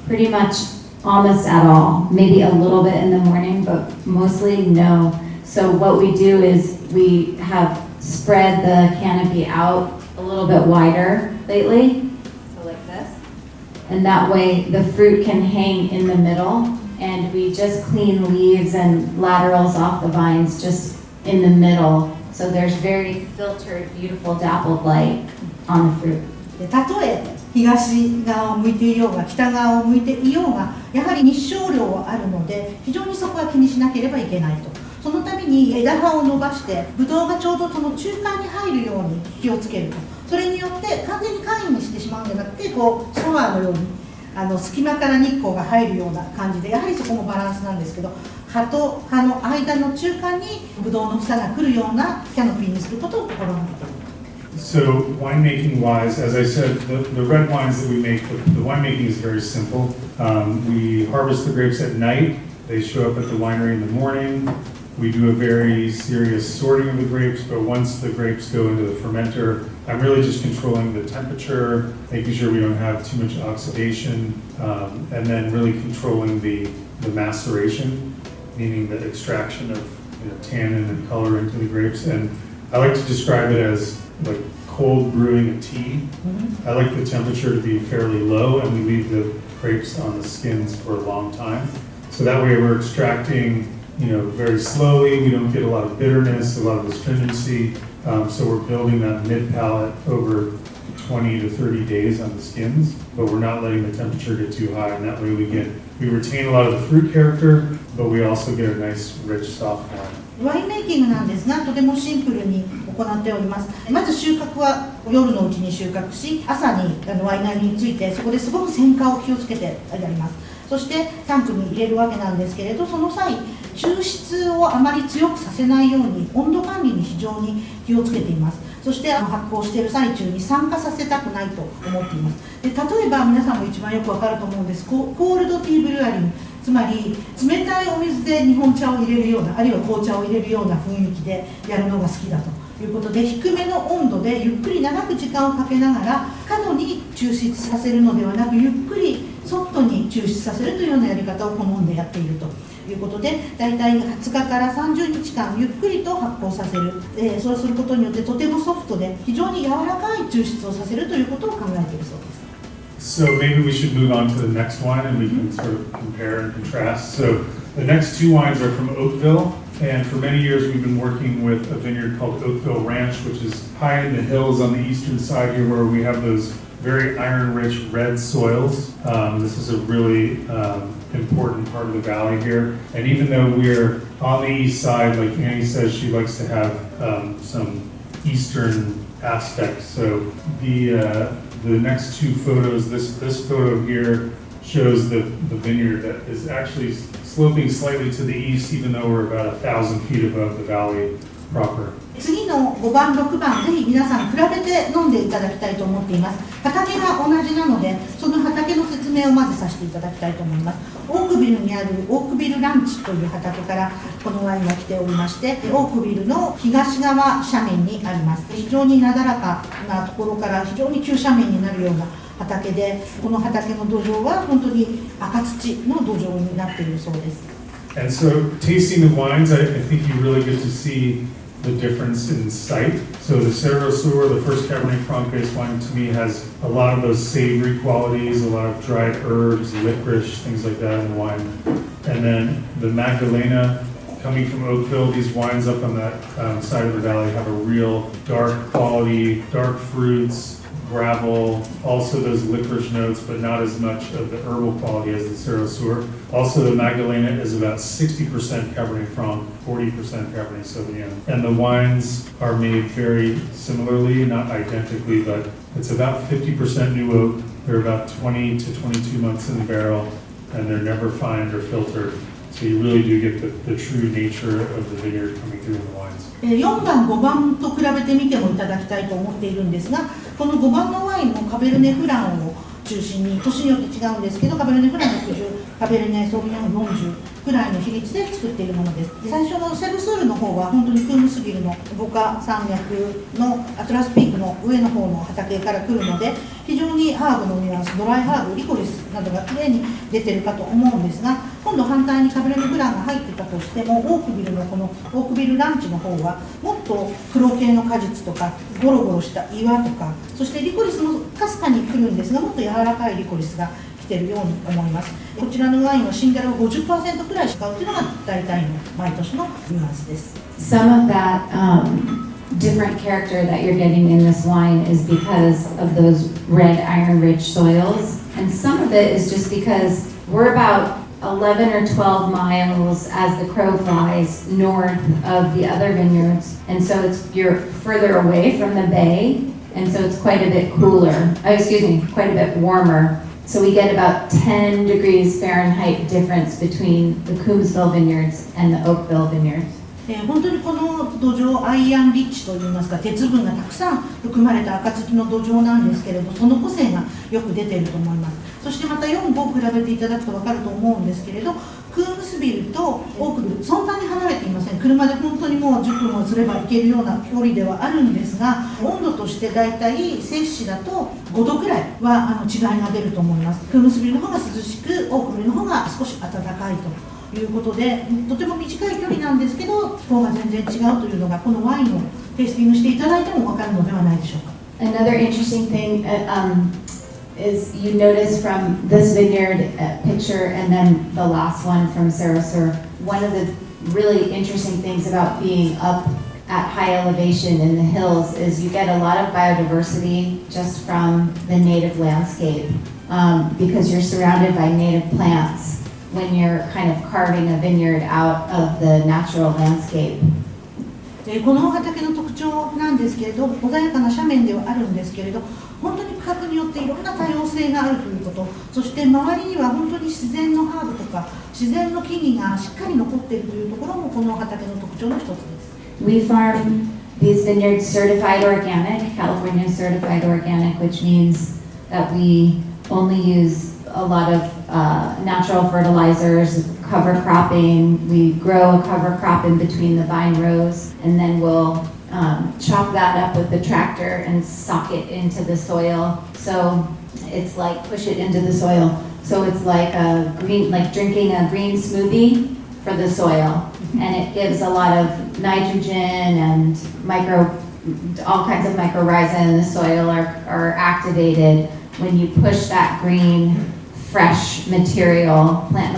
pretty much almost at all, maybe a little bit in the morning, but mostly no. So what we do is we have spread the canopy out a little bit wider lately. So like this. And that way the fruit can hang in the middle, and we just clean leaves and laterals off the vines just in the middle. So there's very filtered, beautiful dappled light on the fruit. で例え東側を向いていようが北側を向いていようがやはり日照量はあるので非常にそこは気にしなければいけないと。そのために枝葉を伸ばしてブドウがちょうどその中間に入るように気をつけると。それによって完全に簡易にしてしまうんじゃなくてこうシャワーのように隙間から日光が入るような感じでやはりそこもバランスなんですけど葉と葉の間の中間にブドウの房が来るようなキャノピーにすることを心がけています。So winemaking wise, as I said, the red wines that we make, the winemaking is very simple. We harvest the grapes at night. They show up at the winery in the morning. We do a very serious sorting of the grapes, but once the grapes go into the fermenter, I'm really just controlling the temperature, making sure we don't have too much oxidation, and then really controlling the maceration, meaning the extraction of tannin and color into the grapes. And I like to describe it as like cold brewing a tea. I like the temperature to be fairly low, and we leave the grapes on the skins for a long time. So that way we're extracting very slowly. We don't get a lot of bitterness, a lot of astringency. So we're building that mid palate over 20 to 30 days on the skins, but we're not letting the temperature get too high. And that way we retain a lot of the fruit character, but we also get a nice, rich, soft wine. ワインメイキングなんですがとてもシンプルに行っております。まず収穫は夜のうちに収穫し朝にワイナリーについてそこですごく選果を気をつけてやります。そしてタンクに入れるわけなんですけれどその際抽出をあまり強くさせないように温度管理に非常に気をつけています。そして発酵している最中に酸化させたくないと思っています。で例えば皆さんも一番よくわかると思うんですコールドティーブルアリンつまり冷たいお水で日本茶を入れるようなあるいは紅茶を入れるような雰囲気でやるのが好きだということで低めの温度でゆっくり長く時間をかけながら過度に抽出させるのではなくゆっくりソフトに抽出させるというようなやり方を好んでやっているということでだいたい20日から30日間ゆっくりと発酵させる、そうすることによってとてもソフトで非常に柔らかい抽出をさせるということを考えているそうです。So maybe we should move on to the next wine and we can sort of compare and contrast. So the next two wines are from Oakville, and for many years we've been working with a vineyard called Oakville Ranch, which is high in the hills on the eastern side here where we have those very iron-rich red soils. This is a really important part of the valley here. And even though we're on the east side, like Annie says, she likes to have some eastern aspects. So the next two photos, this photo here shows the vineyard that is actually sloping slightly to the east, even though we're about 1,000 feet above the valley proper. 次の5番、6番、ぜひ皆さん比べて飲んでいただきたいと思っています。畑が同じなので、その畑の説明をまずさせていただきたいと思います。オークビルにあるオークビルランチという畑からこのワインが来ておりまして、オークビルの東側斜面にあります。非常になだらかなところから非常に急斜面になるような畑で、この畑の土壌は本当に赤土の土壌になっているそうです。And so tasting the wines, I think you really get to see the difference in sight. So the Cerro Sur, the first Cabernet Franc-based wine, to me has a lot of those savory qualities, a lot of dried herbs, licorice, things like that in the wine. And then the Magdalena, coming from Oakville, these wines up on that side of the valley have a real dark quality, dark fruits, gravel, also those licorice notes, but not as much of the herbal quality as the Cerro Sur. Also, the Magdalena is about 60% Cabernet Franc, 40% Cabernet Sauvignon. And the wines are made very similarly, not identically, but it's about 50% new oak. They're about 20 to 22 months in the barrel, and they're never fined or filtered. So you really do get the true nature of the vineyard coming through in the wines. 4番、5番と比べてみてもいただきたいと思っているんですが、この5番のワインもカベルネフランを中心に、年によって違うんですけど、カベルネフラン60、カベルネソービニョン40くらいの比率で作っているものです。最初のセルスールの方は本当にクームスビルのボカ山脈のアトラスピークの上の方の畑から来るので、非常にハーブのニュアンス、ドライハーブ、リコリスなどがきれいに出てるかと思うんですが、今度反対にカベルネフランが入ってたとしても、オークビルのこのオークビルランチの方はもっと黒系の果実とかゴロゴロした岩とか、そしてリコリスもかすかに来るんですが、もっと柔らかいリコリスが来ているように思います。こちらのワインはシンダルを 50% くらい使うというのが大体の毎年のニュアンスです。Some of that different character that you're getting in this wine is because of those red iron-rich soils. And some of it is just because we're about 11 or 12 miles as the crow flies north of the other vineyards. And so you're further away from the bay. And so it's quite a bit cooler, quite a bit warmer. So we get about 10 degrees Fahrenheit difference between the Coombsville vineyards and the Oakville vineyards. 本当にこの土壌アイアンリッチといいますか鉄分がたくさん含まれた暁の土壌なんですけれどその個性がよく出ていると思います。そしてまた4、5を比べていただくと分かると思うんですけれどクームスビルとオークビルそんなに離れていません。車で本当にもう10分もすれば行けるような距離ではあるんですが温度としてだいたい摂氏だと5度くらいは違いが出ると思います。クームスビルの方が涼しくオークビルの方が少し暖かいということでとても短い距離なんですけど気候が全然違うというのがこのワインをテイスティングしていただいても分かるのではないでしょうか。 Another interesting thing is you notice from this vineyard picture and then the last one from Sarasur, one of the really interesting things about being up at high elevation in the hills is you get a lot of biodiversity just from the native landscape because you're surrounded by native plants when you're kind of carving a vineyard out of the natural landscape. この畑の特徴なんですけれど穏やかな斜面ではあるんですけれど本当に区画によっていろんな多様性があるということそして周りには本当に自然のハーブとか自然の木々がしっかり残っているというところもこの畑の特徴の一つです。 We farm these vineyards certified organic, California certified organic, which means that we only use a lot of natural fertilizers, cover cropping. We grow a cover crop in between the vine rows, and then we'll chop that up with the tractor and sock it into the soil. So it's like push it into the soil. So it's like drinking a green smoothie for the soil, and it gives a lot of nitrogen and all kinds of mycorrhiza in the soil are activated when you push that green fresh plant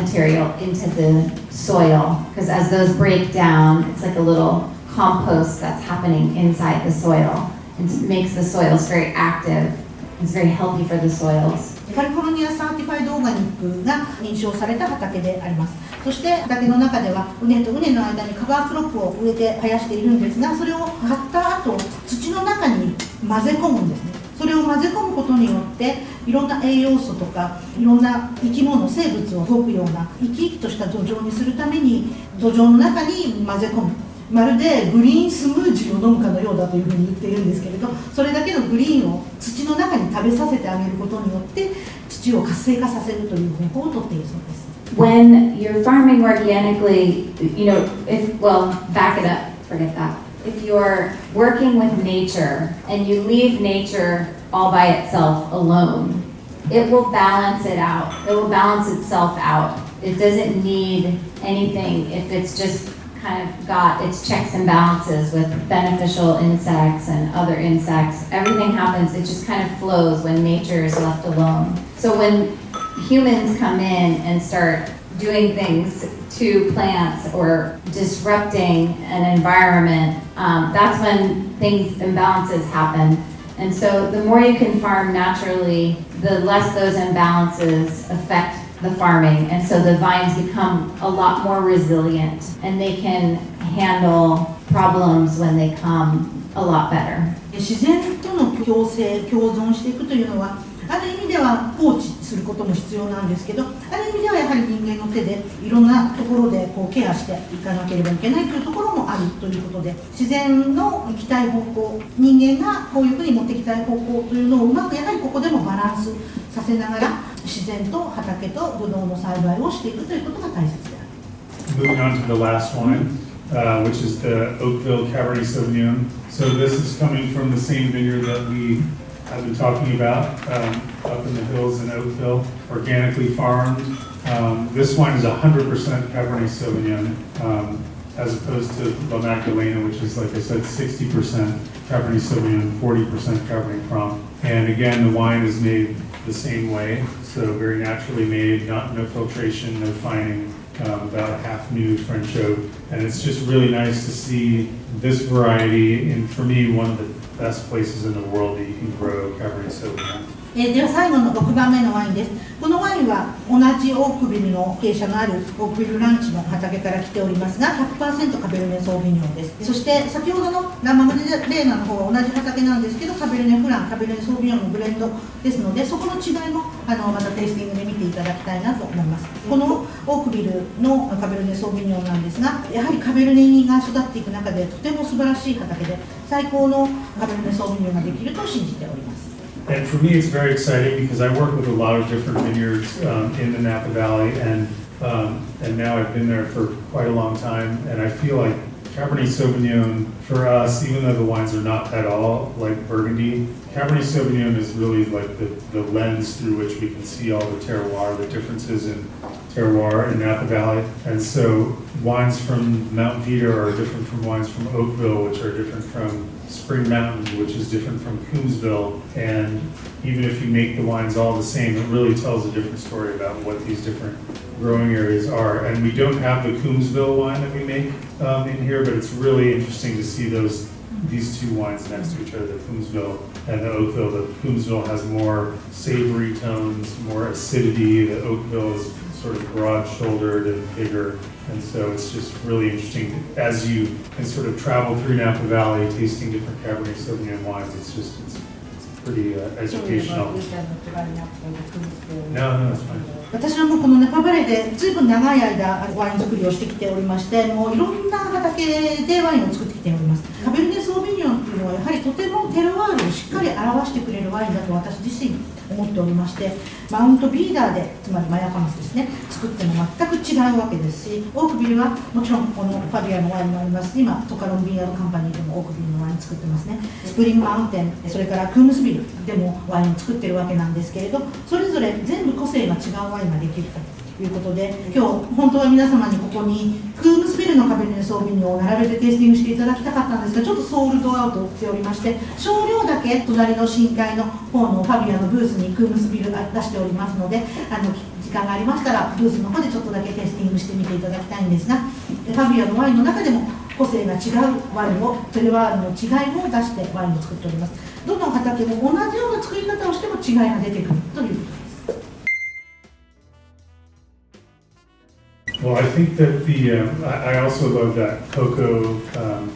material into the soil, because as those break down, it's like a little compost that's happening inside the soil. It makes the soils very active. It's very healthy for the soils. カリフォルニアサーティファイドオーガニックが認証された畑であります。そして畑の中では畝と畝の間にカバークロップを植えて生やしているんですがそれを買った後土の中に混ぜ込むんですね。それを混ぜ込むことによっていろんな栄養素とかいろんな生き物生物を動くような生き生きとした土壌にするために土壌の中に混ぜ込むまるでグリーンスムージーを飲むかのようだというふうに言っているんですけれどそれだけのグリーンを土の中に食べさせてあげることによって土を活性化させるという方法をとっているそうです。 When you're farming organically, back it up, forget that. If you're working with nature and you leave nature all by itself alone, it will balance it out. It will balance itself out. It doesn't need anything if it's just kind of got its checks and balances with beneficial insects and other insects. Everything happens, it just kind of flows when nature is left alone. So when humans come in and start doing things to plants or disrupting an environment, that's when imbalances happen. And so the more you can farm naturally, the less those imbalances affect the farming. And so the vines become a lot more resilient and they can handle problems when they come a lot better. 自然との共存していくというのはある意味では放置することも必要なんですけどある意味ではやはり人間の手でいろんなところでケアしていかなければいけないというところもあるということで自然の行きたい方向人間がこういうふうに持っていきたい方向というのをうまくやはりここでもバランスさせながら自然と畑とブドウの栽培をしていくということが大切である。 Moving on to the last wine, which is the Oakville Cabernet Sauvignon. So this is coming from the same vineyard that we have been talking about up in the hills in Oakville, organically farmed. This wine is 100% Cabernet Sauvignon, as opposed to La Magdalena, which is, like I said, 60% Cabernet Sauvignon, 40% Cabernet Franc. And again, the wine is made the same way, so very naturally made, no filtration, no fining, about half new French oak, and it's just really nice to see this variety in, for me, one of the best places in the world that you can grow Cabernet Sauvignon. では最後の6番目のワインです。このワインは同じオークビルの傾斜のあるオークビルランチの畑から来ておりますが 100% カベルネソービニョンです。そして先ほどのラマムデレーナの方は同じ畑なんですけどカベルネフラン、カベルネソービニョンのブレンドですのでそこの違いもまたテイスティングで見ていただきたいなと思います。このオークビルのカベルネソービニョンなんですがやはりカベルネが育っていく中でとても素晴らしい畑で最高のカベルネソービニョンができると信じております。And for me, it's very exciting because I work with a lot of different vineyards in the Napa Valley, and now I've been there for quite a long time, and I feel like Cabernet Sauvignon, for us, even though the wines are not at all like Burgundy, Cabernet Sauvignon is really like the lens through which we can see all the terroir, the differences in terroir in Napa Valley. And so wines from Mount Vita are different from wines from Oakville, which are different from Spring Mountain, which is different from Coombsville. And even if you make the wines all the same, it really tells a different story about what these different growing areas are. And we don't have the Coombsville wine that we make in here, but it's really interesting to see these two wines next to each other, the Coombsville and the Oakville. The Coombsville has more savory tones, more acidity. The Oakville is sort of broad-shouldered and bigger. And so it's just really interesting as you can sort of travel through Napa Valley, tasting different Cabernet Sauvignon wines. It's pretty educational. No, it's fine. 私はもうこのネパバレーでずいぶん長い間ワイン作りをしてきておりましてもういろんな畑でワインを作ってきております。カベルネソービニョンというのはやはりとてもテロワールをしっかり表してくれるワインだと私自身思っておりましてマウントビーダーでつまりマヤカマスですね作っても全く違うわけですしオークビルはもちろんこのファビアのワインもあります今トカロンビーヤードカンパニーでもオークビルのワイン作ってますねスプリングマウンテンそれからクームスビルでもワインを作ってるわけなんですけれどそれぞれ全部個性が違うワインができるということで今日本当は皆様にここにクームスビルのカベルネソービニョンを並べてテイスティングしていただきたかったんですがちょっとソールドアウトしておりまして少量だけ隣の深海の方のファビアのブースにクームスビルが出しておりますので時間がありましてらブースの方でちょっとだけテイスティングしてみていただきたいんですがファビアのワインの中でも個性が違うワインをテレワールの違いを出してワインを作っておりますどの畑も同じような作り方をしても違いが出てくるということです Well, I think that I also love that cocoa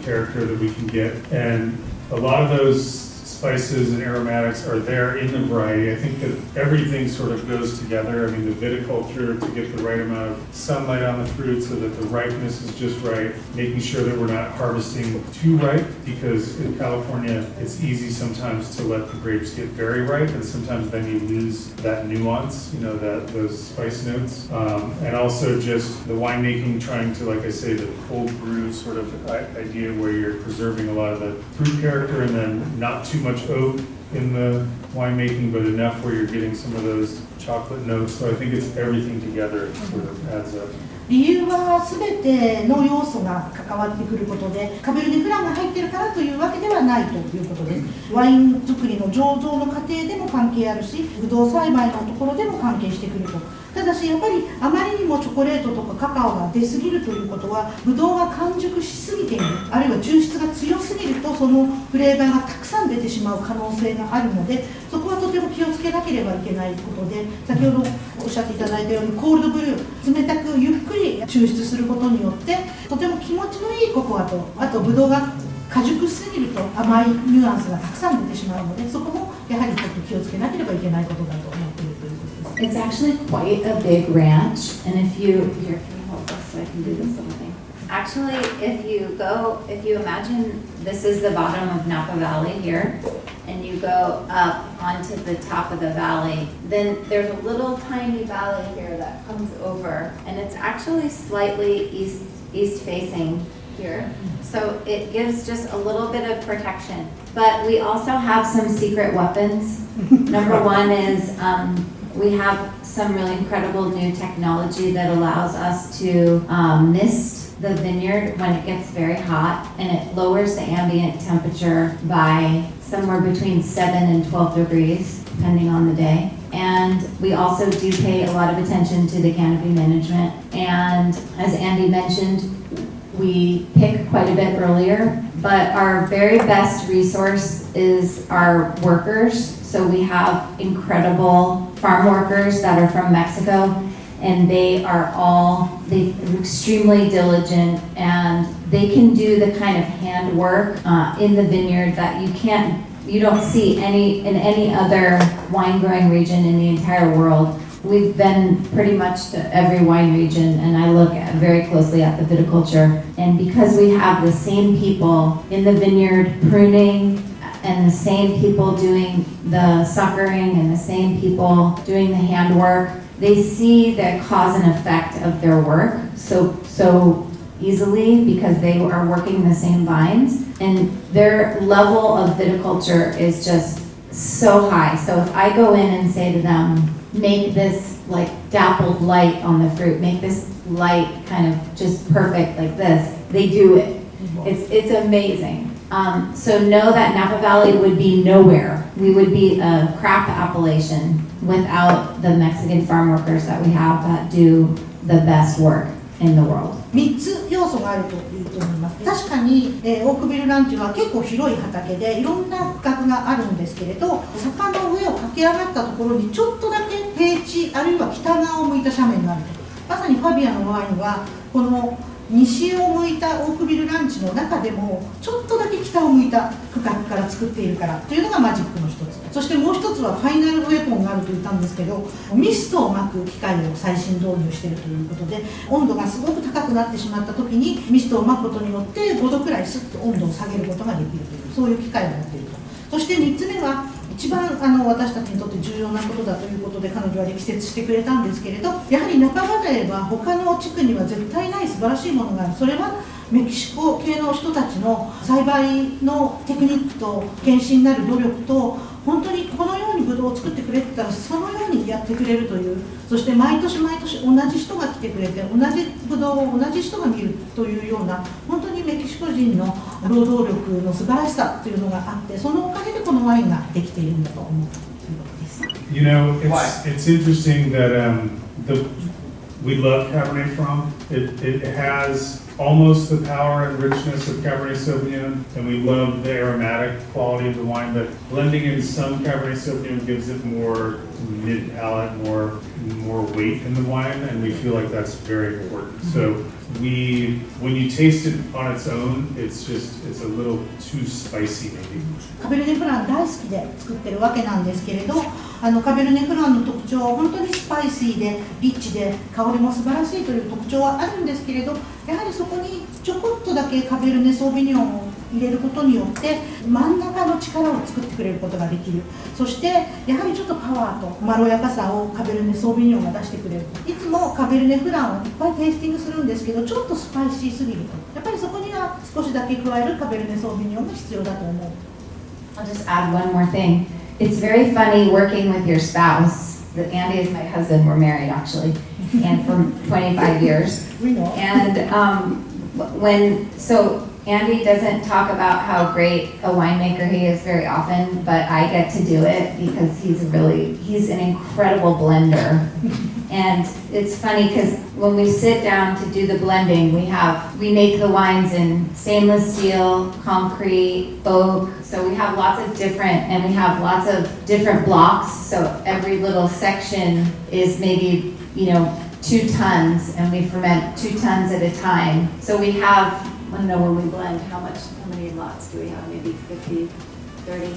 character that we can get, and a lot of those spices and aromatics are there in the variety. I think that everything sort of goes together. I mean, the viticulture to get the right amount of sunlight on the fruit so that the ripeness is just right, making sure that we're not harvesting too ripe because in California it's easy sometimes to let the grapes get very ripe and sometimes then you lose that nuance, you know, those spice notes. And also just the winemaking, trying to, like I say, the cold brew sort of idea where you're preserving a lot of the fruit character and then not too much oak in the winemaking, but enough where you're getting some of those chocolate notes. So I think it's everything together sort of adds up. 理由は全ての要素が関わってくることでカベルネフランが入ってるからというわけではないということですワイン作りの醸造の過程でも関係あるしブドウ栽培のところでも関係してくるとただしやっぱりあまりにもチョコレートとかカカオが出すぎるということはブドウが完熟しすぎているあるいは抽出が強すぎるとそのフレーバーがたくさん出てしまう可能性があるのでそこはとても気をつけなければいけないことで先ほどおっしゃっていただいたようにコールドブルー冷たくゆっくり抽出することによってとても気持ちのいいココアとあとブドウが果熟しすぎると甘いニュアンスがたくさん出てしまうのでそこもやはりちょっと気をつけなければいけないことだと思っているということです。It's actually quite a big ranch, and if you here, can you hold this so I can do this little thing? Actually, if you imagine this is the bottom of Napa Valley here, and you go up onto the top of the valley, then there's a little tiny valley here that comes over, and it's actually slightly east facing here. So it gives just a little bit of protection. But we also have some secret weapons. Number one is we have some really incredible new technology that allows us to mist the vineyard when it gets very hot, and it lowers the ambient temperature by somewhere between 7 and 12 degrees, depending on the day. And we also do pay a lot of attention to the canopy management. And as Andy mentioned, we pick quite a bit earlier, but our very best resource is our workers. So we have incredible farm workers that are from Mexico, and they're extremely diligent, and they can do the kind of hand work in the vineyard that you don't see in any other wine growing region in the entire world. We've been pretty much to every wine region, and I look very closely at the viticulture. And because we have the same people in the vineyard pruning, and the same people doing the suckering, and the same people doing the handwork, they see the cause and effect of their work so easily because they are working the same vines. And their level of viticulture is just so high. So if I go in and say to them, make this like dappled light on the fruit, make this light kind of just perfect like this, they do it. It's amazing. So know that Napa Valley would be nowhere. We would be a crap appellation without the Mexican farm workers that we have that do the best work in the world. 3つ要素があるといいと思います。確かに、オークビルランチは結構広い畑でいろんな区画があるんですけれど、坂の上を駆け上がったところにちょっとだけ平地あるいは北側を向いた斜面があると。まさにファビアのワインはこの西を向いたオークビルランチの中でもちょっとだけ北を向いた区画から作っているからというのがマジックの一つ。そしてもう一つはファイナルウェポンがあると言ったんですけど、ミストをまく機械を最新導入しているということで、温度がすごく高くなってしまった時にミストをまくことによって5度くらいスッと温度を下げることができるという、そういう機械を持っていると。そして3つ目は一番私たちにとって重要なことだということで彼女は力説してくれたんですけれど、やはりナパバレーは他の地区には絶対ない素晴らしいものがある。それはメキシコ系の人たちの栽培のテクニックと献身なる努力と、本当にこのようにブドウを作ってくれてたらそのようにやってくれるという、そして毎年毎年同じ人が来てくれて同じブドウを同じ人が見るというような、本当にメキシコ人の労働力の素晴らしさというのがあって、そのおかげでこのワインができているんだと思うということです。You know, it's interesting that we love Cabernet Franc. It has almost the power and richness of Cabernet Sauvignon, and we love the aromatic quality of the wine, but blending in some Cabernet Sauvignon gives it more mid-palate, more weight in the wine, and we feel like that's very important. So when you taste it on its own, it's a little too spicy maybe. カベルネフラン大好きで作ってるわけなんですけれど、カベルネフランの特徴は本当にスパイシーでリッチで香りも素晴らしいという特徴はあるんですけれど、やはりそこにちょこっとだけカベルネソービニョンを入れることによって真ん中の力を作ってくれることができる。そしてやはりちょっとパワーとまろやかさをカベルネソービニョンが出してくれる。いつもカベルネフランをいっぱいテイスティングするんですけど、ちょっとスパイシーすぎると、やっぱりそこには少しだけ加えるカベルネソービニョンが必要だと思う。I'll just add one more thing. It's very funny working with your spouse. Andy is my husband. We're married actually, and for 25 years. We know. And Andy doesn't talk about how great a winemaker he is very often, but I get to do it because he's an incredible blender. And it's funny because when we sit down to do the blending, we make the wines in stainless steel, concrete, oak. So we have lots of different blocks. So every little section is maybe, 2 tons, and we ferment 2 tons at a time. So we have, I don't know, when we blend, how many lots do we have? Maybe 50, 30,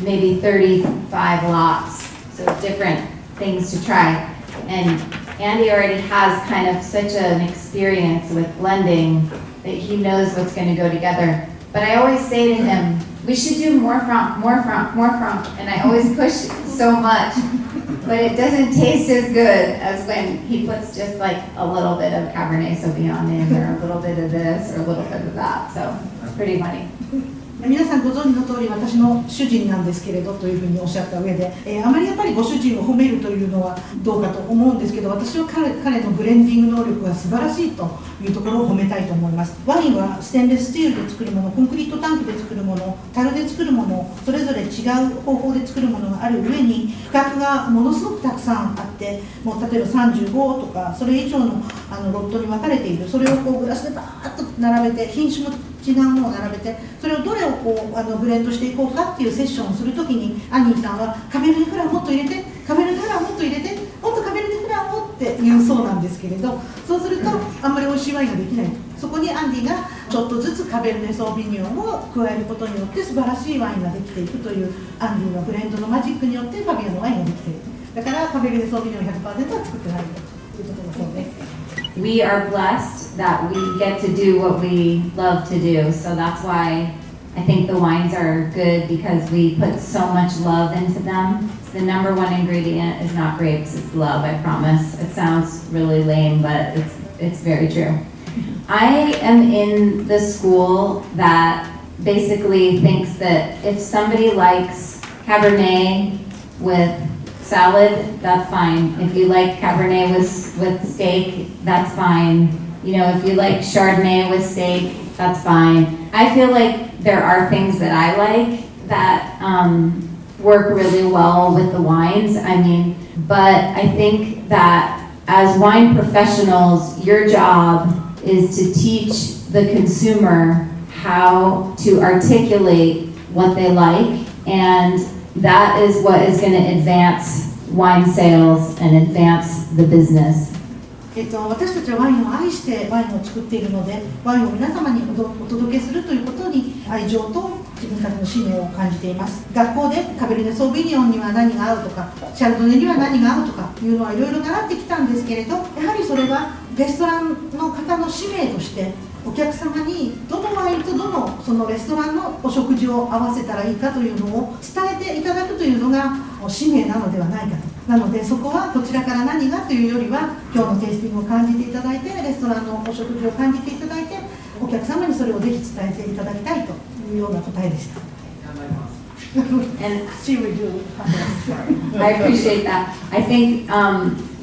maybe 35 lots. So different things to try. And Andy already has kind of such an experience with blending that he knows what's going to go together. But I always say to him, we should do more Franc. And I always push so much. But it doesn't taste as good as when he puts just like a little bit of Cabernet Sauvignon in, or a little bit of this, or a little bit of that. So it's pretty funny. 皆さんご存知の通り私の主人なんですけれどというふうにおっしゃった上で、あまりやっぱりご主人を褒めるというのはどうかと思うんですけど、私は彼のブレンディング能力が素晴らしいというところを褒めたいと思います。ワインはステンレススチールで作るもの、コンクリートタンクで作るもの、樽で作るもの、それぞれ違う方法で作るものがある上に区画がものすごくたくさんあって、もう例えば35とかそれ以上のロットに分かれている。それをこうグラスでバーッと並べて、品種も違うものを並べて、それをどれをこうブレンドしていこうかっていうセッションをするときに、アニーさんはカベルネフランもっと入れて、カベルネフランもっと入れて、もっとカベルネフランをって言うそうなんですけれど、そうするとあんまり美味しいワインができない。そこにアンディがちょっとずつカベルネソービニョンを加えることによって素晴らしいワインができていくというアンディのブレンドのマジックによってファビアのワインができている。だからカベルネソービニョン 100% は作ってないということだそうです。We are blessed that we get to do what we love to do. So that's why I think the wines are good, because we put so much love into them. The number one ingredient is not grapes, it's love, I promise. It sounds really lame, but it's very true. I am in the school that basically thinks that if somebody likes Cabernet with salad, that's fine. If you like Cabernet with steak, that's fine. You know, if you like Chardonnay with steak, that's fine. I feel like there are things that I like that work really well with the wines. I mean, but I think that as wine professionals, your job is to teach the consumer how to articulate what they like, and that is what is going to advance wine sales and advance the business. 私たちはワインを愛してワインを作っているので、ワインを皆様にお届けするということに愛情と自分たちの使命を感じています。学校でカベルネソービニョンには何が合うとか、シャルドネには何が合うとかいうのはいろいろ習ってきたんですけれど、やはりそれはレストランの方の使命としてお客様にどのワインとどのそのレストランのお食事を合わせたらいいかというのを伝えていただくというのが使命なのではないかと。なのでそこはこちらから何がというよりは、今日のテイスティングを感じていただいて、レストランのお食事を感じていただいて、お客様にそれをぜひ伝えていただきたいというような答えでした。And I appreciate that. I think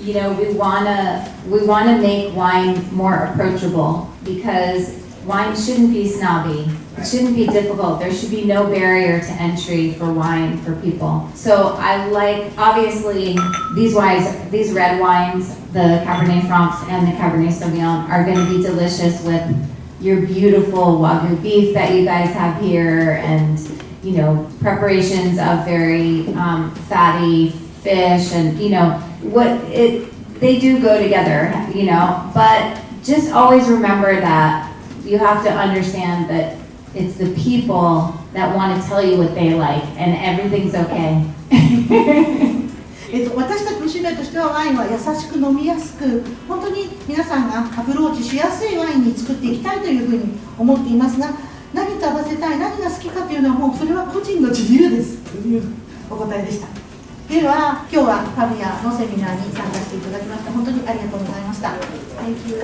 you know, we wanna make wine more approachable, because wine shouldn't be snobby. It shouldn't be difficult. There should be no barrier to entry for wine for people. So I like, obviously, these red wines, the Cabernet Franc and the Cabernet Sauvignon, are going to be delicious with your beautiful Wagyu beef that you guys have here, and you know, preparations of very fatty fish, and you know they do go together, you know. But just always remember that you have to understand that it's the people that want to tell you what they like, and everything's okay. 私たちの使命としては、ワインは優しく飲みやすく、本当に皆さんがアプローチしやすいワインに作っていきたいというふうに思っていますが、何と合わせたい、何が好きかというのはもうそれは個人の自由ですというお答えでした。では今日はファビアのセミナーに参加していただきました。本当にありがとうございました。Thank you.